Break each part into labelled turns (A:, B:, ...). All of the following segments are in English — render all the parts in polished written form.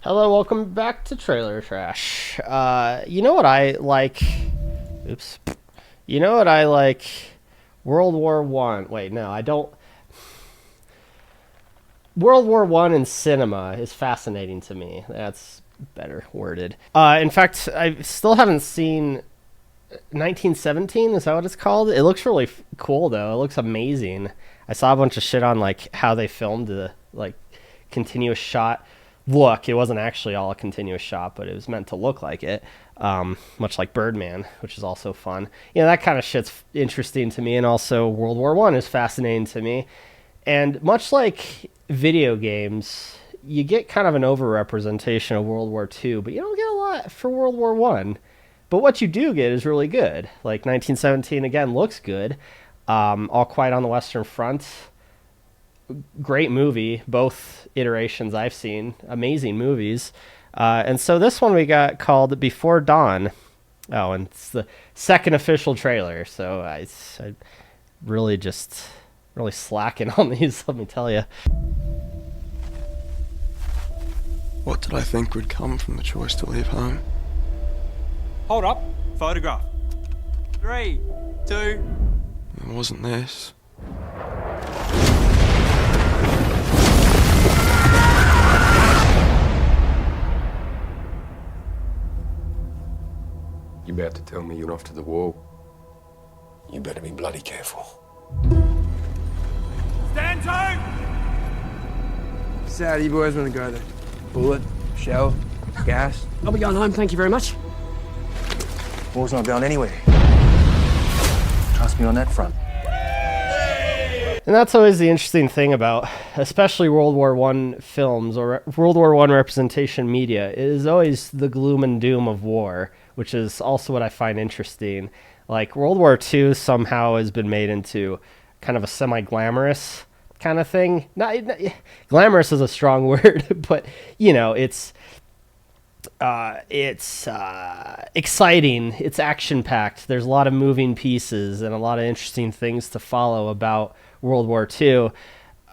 A: Hello, welcome back to Trailer Trash. You know what I like? Oops. You know what I like? World War One. Wait, no, I don't. World War One in cinema is fascinating to me. That's better worded. In fact, I still haven't seen 1917. Is that what it's called? It looks really cool though. It looks amazing. I saw a bunch of shit on like how they filmed the like continuous shot look. It wasn't actually all a continuous shot, but it was meant to look like it. Much like Birdman, which is also fun. You know, that kind of shit's interesting to me, and also World War One is fascinating to me. And much like video games, you get kind of an overrepresentation of World War Two, but you don't get a lot for World War One. But what you do get is really good. Like 1917 again looks good. All Quiet on the Western Front, great movie. Both iterations I've seen, amazing movies. And so this one we got called Before Dawn. Oh, and it's the second official trailer. So I really just really slacking on these. Let me tell you.
B: What did I think would come from the choice to leave home?
C: Hold up. Photograph. 3, 2.
B: It wasn't this.
D: You about to tell me you're off to the war?
E: You better be bloody careful.
C: Stand to!
F: So how do you boys want to go there? Bullet, shell, gas?
G: I'll be going home, thank you very much.
E: War's not going anywhere. Trust me on that front.
A: And that's always the interesting thing about, especially World War One films or World War One representation media, it is always the gloom and doom of war, which is also what I find interesting. Like World War Two somehow has been made into kind of a semi-glamorous kind of thing. Not glamorous is a strong word, but you know, it's exciting. It's action-packed. There's a lot of moving pieces and a lot of interesting things to follow about World War II,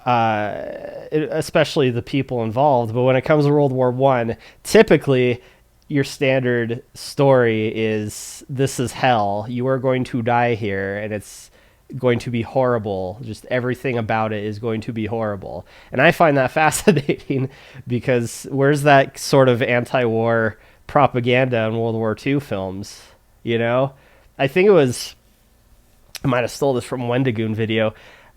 A: especially the people involved. But when it comes to World War One, typically your standard story is this is hell. You are going to die here, and it's going to be horrible. Just everything about it is going to be horrible. And I find that fascinating because where's that sort of anti-war propaganda in World War II films? You know, I think I might have stole this from Wendigoon video.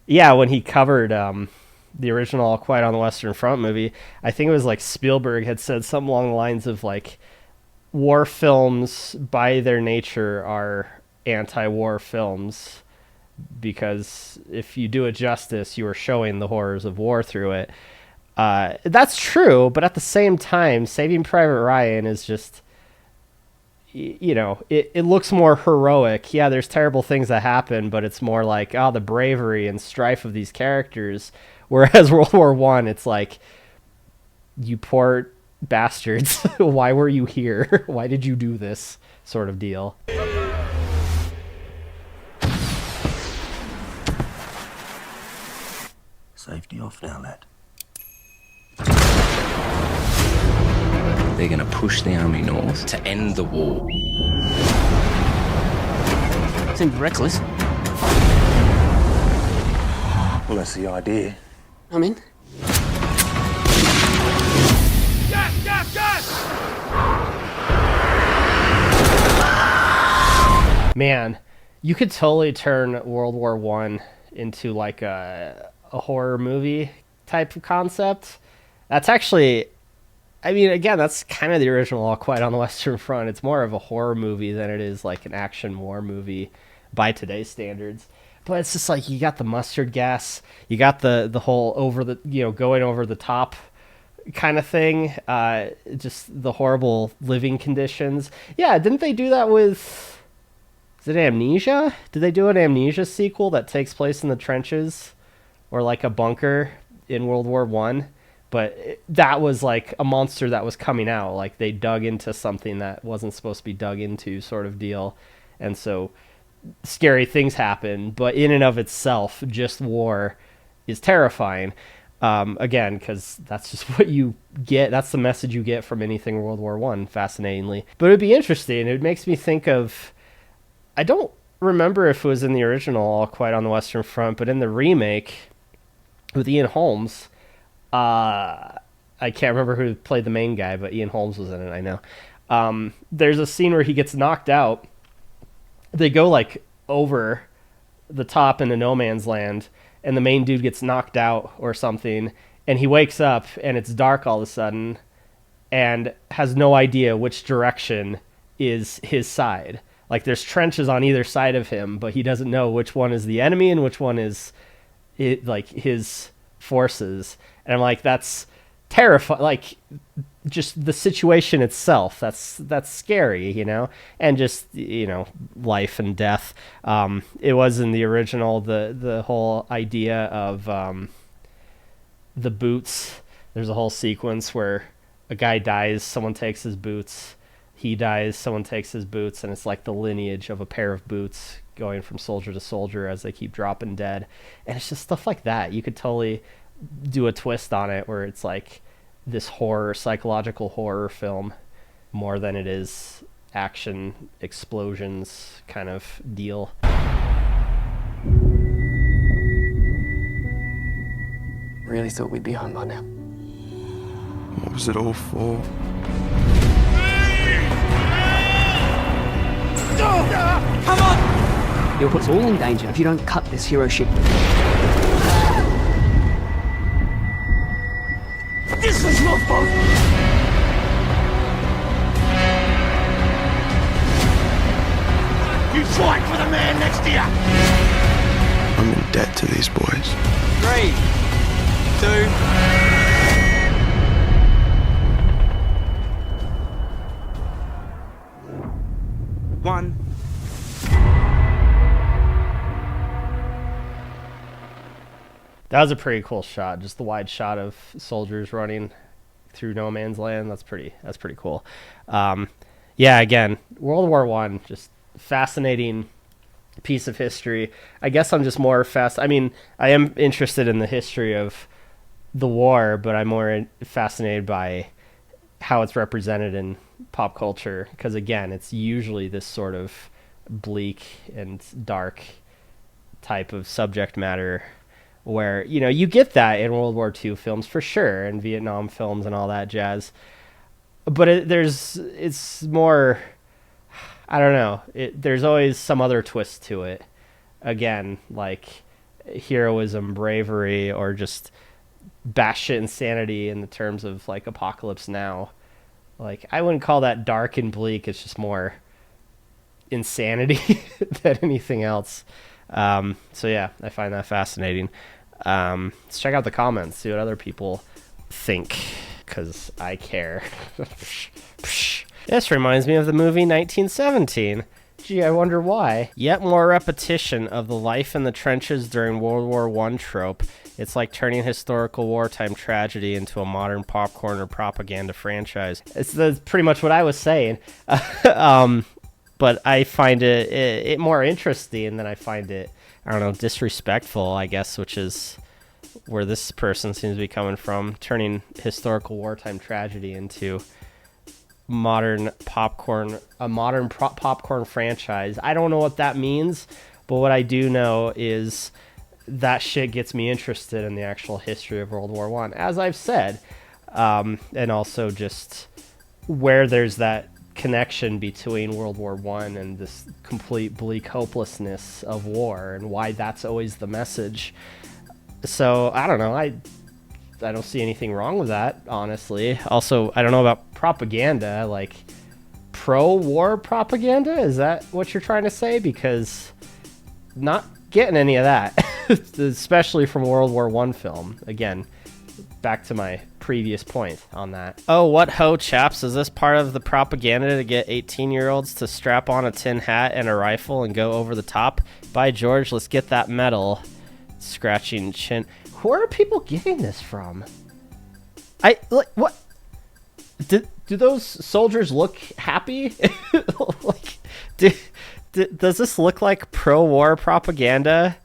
A: Yeah, when he covered the original All Quiet on the Western Front movie, I think it was like Spielberg had said something along the lines of like, war films by their nature are anti-war films because if you do it justice, you are showing the horrors of war through it. That's true, but at the same time, Saving Private Ryan is just, you know, it looks more heroic. Yeah, there's terrible things that happen, but it's more like, oh, the bravery and strife of these characters. Whereas World War One, it's like, you poor bastards, why were you here? Why did you do this sort of deal?
E: Safety off now, lad.
H: They're going to push the army north to end the war.
G: Seems reckless.
E: Well, that's the idea.
G: I'm in.
C: Gas, gas, gas!
A: Man, you could totally turn World War One into like a horror movie type of concept. That's actually, I mean, again, that's kind of the original All Quiet on the Western Front. It's more of a horror movie than it is like an action war movie by today's standards. But it's just like you got the mustard gas, you got the whole over the, you know, going over the top kind of thing. Just the horrible living conditions. Yeah, didn't they do that with, is it Amnesia? Did they do an Amnesia sequel that takes place in the trenches or like a bunker in World War One? But that was like a monster that was coming out. Like they dug into something that wasn't supposed to be dug into, sort of deal. And so scary things happen, but in and of itself, just war is terrifying. Again, because that's just what you get. That's the message you get from anything World War One, fascinatingly. But it'd be interesting. It makes me think of, I don't remember if it was in the original All Quiet on the Western Front, but in the remake with Ian Holmes, I can't remember who played the main guy, but Ian Holmes was in it, I know. There's a scene where he gets knocked out. They go like over the top into no man's land, and the main dude gets knocked out or something, and he wakes up and it's dark all of a sudden and has no idea which direction is his side. Like there's trenches on either side of him, but he doesn't know which one is the enemy and which one is like his forces. And I'm like, that's terrifying. Like just the situation itself, that's scary, you know, and just, you know, life and death. It was in the original, the whole idea of the boots. There's a whole sequence where a guy dies, someone takes his boots, he dies, someone takes his boots, and it's like the lineage of a pair of boots going from soldier to soldier as they keep dropping dead. And it's just stuff like that. You could totally do a twist on it where it's like this horror, psychological horror film more than it is action explosions kind of deal.
G: Really thought we'd be home by now.
B: What was it all for?
C: Come on!
G: You'll put us all in danger if you don't cut this hero shit. This is your fault!
E: You fight for the man next to you!
B: I'm in debt to these boys.
C: 3, 2, 1.
A: That was a pretty cool shot. Just the wide shot of soldiers running through no man's land. That's pretty cool. Yeah, again, World War One, just fascinating piece of history. I guess I'm just more I mean, I am interested in the history of the war, but I'm more fascinated by how it's represented in pop culture. Because again, it's usually this sort of bleak and dark type of subject matter where, you know, you get that in World War II films for sure, and Vietnam films and all that jazz. But it's more, I don't know, there's always some other twist to it. Again, like heroism, bravery, or just batshit insanity in the terms of like Apocalypse Now. Like, I wouldn't call that dark and bleak. It's just more insanity than anything else. So yeah, I find that fascinating. Let's check out the comments, see what other people think, because I care. This reminds me of the movie 1917. Gee, I wonder why. Yet more repetition of the life in the trenches during World War I trope. It's like turning historical wartime tragedy into a modern popcorn or propaganda franchise. That's pretty much what I was saying. But I find it more interesting than I find it, I don't know, disrespectful, I guess, which is where this person seems to be coming from, turning historical wartime tragedy into modern popcorn franchise. I don't know what that means, but what I do know is that shit gets me interested in the actual history of World War I, as I've said, and also just where there's that connection between World War I and this complete bleak hopelessness of war, and why that's always the message. So I don't know, I don't see anything wrong with that, honestly. Also, I don't know about propaganda, like pro-war propaganda. Is that what you're trying to say? Because not getting any of that, especially from a World War I film. Again, back to my previous point on that. Oh, what ho, chaps, is this part of the propaganda to get 18-year-olds to strap on a tin hat and a rifle and go over the top? By George, let's get that medal. Scratching chin. Where are people getting this from? What? Do those soldiers look happy? Like, does this look like pro-war propaganda?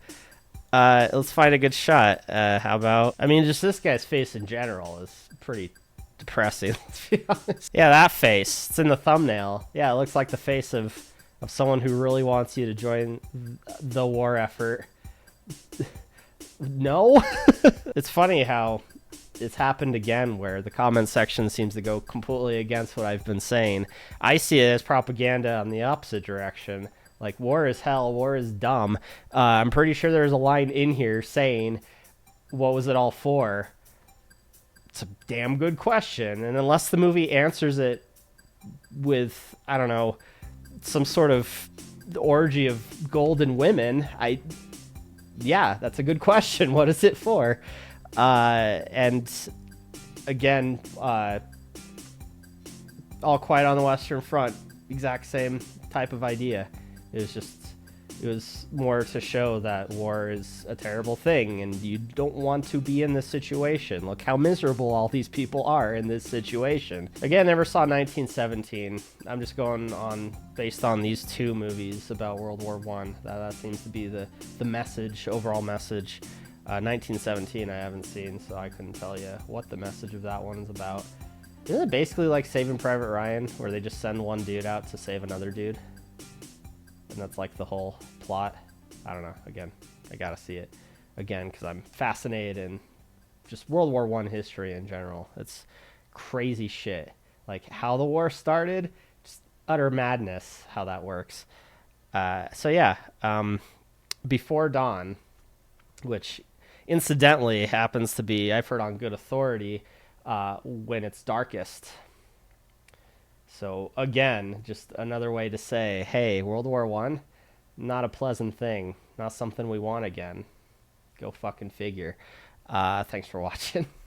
A: Let's find a good shot. How about? I mean, just this guy's face in general is pretty depressing. Let's be honest. Yeah, that face. It's in the thumbnail. Yeah, it looks like the face of someone who really wants you to join the war effort. No. It's funny how it's happened again where the comment section seems to go completely against what I've been saying. I see it as propaganda on the opposite direction. Like, war is hell, war is dumb. I'm pretty sure there's a line in here saying, what was it all for? It's a damn good question. And unless the movie answers it with, I don't know, some sort of orgy of golden women, yeah, that's a good question. What is it for? And again, All Quiet on the Western Front, exact same type of idea. It was more to show that war is a terrible thing and you don't want to be in this situation. Look how miserable all these people are in this situation. Again, never saw 1917. I'm just going on based on these two movies about World War I. That seems to be the message, overall message. 1917 I haven't seen, so I couldn't tell you what the message of that one is about. Isn't it basically like Saving Private Ryan, where they just send one dude out to save another dude? And that's like the whole plot. I don't know. Again, I gotta see it again because I'm fascinated in just World War I history in general. It's crazy shit. Like how the war started, just utter madness how that works. So yeah, Before Dawn, which incidentally happens to be, I've heard on good authority, when it's darkest. So again, just another way to say, hey, World War I, not a pleasant thing, not something we want again. Go fucking figure. Thanks for watching.